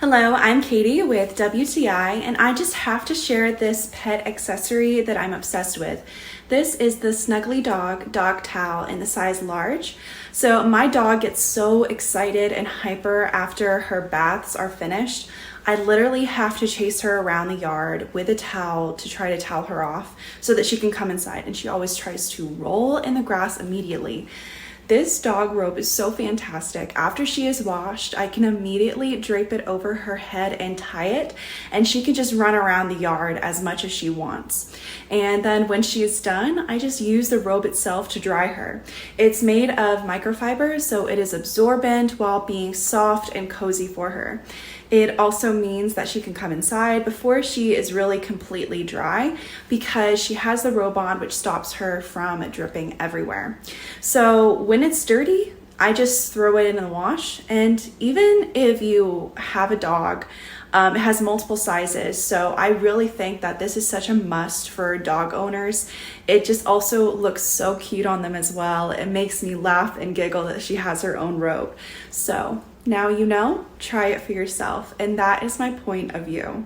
Hello, I'm Katie with WTI, and I just have to share this pet accessory that I'm obsessed with. This is the SNUGGLY Dog Towel in the size large. So my dog gets so excited and hyper after her baths are finished. I literally have to chase her around the yard with a towel to try to towel her off so that she can come inside, and she always tries to roll in the grass immediately. This dog robe is so fantastic. After she is washed, I can immediately drape it over her head and tie it, and she can just run around the yard as much as she wants. And then when she is done, I just use the robe itself to dry her. It's made of microfiber, so it is absorbent while being soft and cozy for her. It also means that she can come inside before she is really completely dry because she has the robe on, which stops her from dripping everywhere. So when it's dirty, I just throw it in the wash. And even if you have a dog, it has multiple sizes. So I really think that this is such a must for dog owners. It just also looks so cute on them as well. It makes me laugh and giggle that she has her own robe. So now you know, try it for yourself. And that is my point of view.